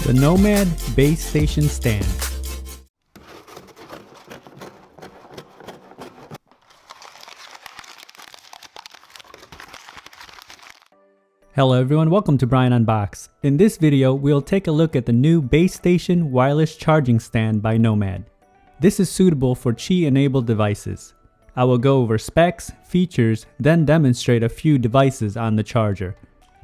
The NOMAD Base Station Stand. Hello everyone, welcome to Brian Unboxed. In this video, we'll take a look at the new base station wireless charging stand by NOMAD. This is suitable for Qi-enabled devices. I will go over specs, features, then demonstrate a few devices on the charger.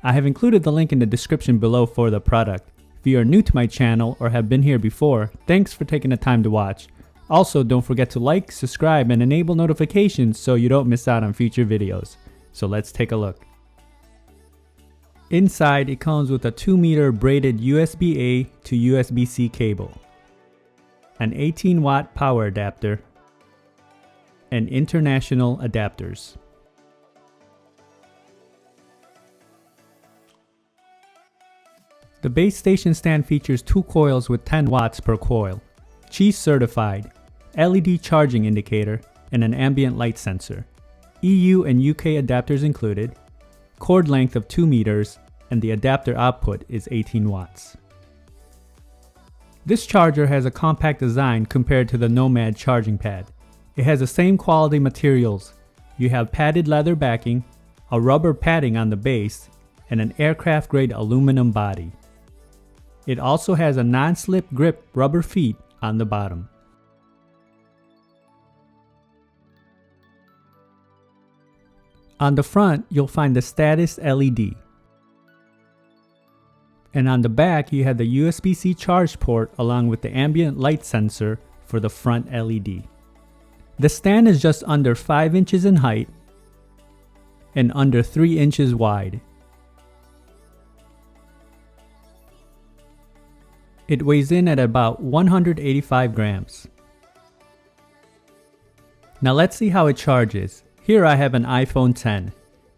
I have included the link in the description below for the product. If you are new to my channel or have been here before, thanks for taking the time to watch. Also, don't forget to like, subscribe, and enable notifications so you don't miss out on future videos. So let's take a look. Inside, it comes with a 2-meter braided USB-A to USB-C cable, an 18-watt power adapter, and international adapters. The base station stand features 2 coils with 10 watts per coil, Qi certified, LED charging indicator, and an ambient light sensor. EU and UK adapters included, cord length of 2 meters, and the adapter output is 18 watts. This charger has a compact design compared to the NOMAD charging pad. It has the same quality materials. You have padded leather backing, a rubber padding on the base, and an aircraft grade aluminum body. It also has a non-slip grip rubber feet on the bottom. On the front, you'll find the status LED. And on the back, you have the USB-C charge port along with the ambient light sensor for the front LED. The stand is just under 5 inches in height and under 3 inches wide. It weighs in at about 185 grams. Now let's see how it charges. Here I have an iPhone 10.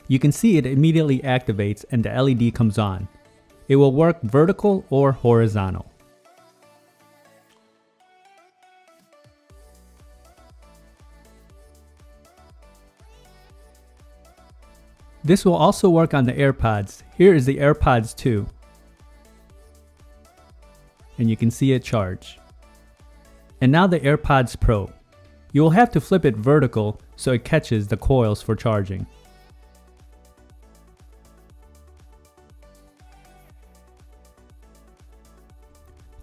You can see it immediately activates and the LED comes on. It will work vertical or horizontal. This will also work on the AirPods. Here is the AirPods 2. And you can see it charge. And now the AirPods Pro. You will have to flip it vertical so it catches the coils for charging.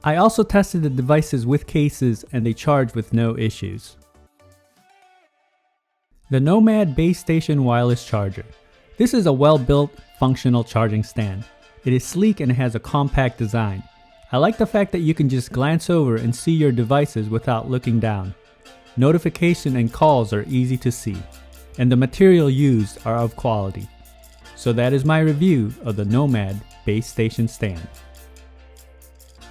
I also tested the devices with cases and they charge with no issues. The NOMAD Base Station Wireless Charger. This is a well-built, functional charging stand. It is sleek and it has a compact design. I like the fact that you can just glance over and see your devices without looking down. Notification and calls are easy to see, and the material used are of quality. So that is my review of the NOMAD Base Station Stand.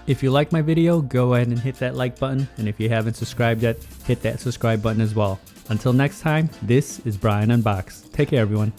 If you like my video, go ahead and hit that like button, and if you haven't subscribed yet, hit that subscribe button as well. Until next time, this is Brian Unboxed. Take care everyone.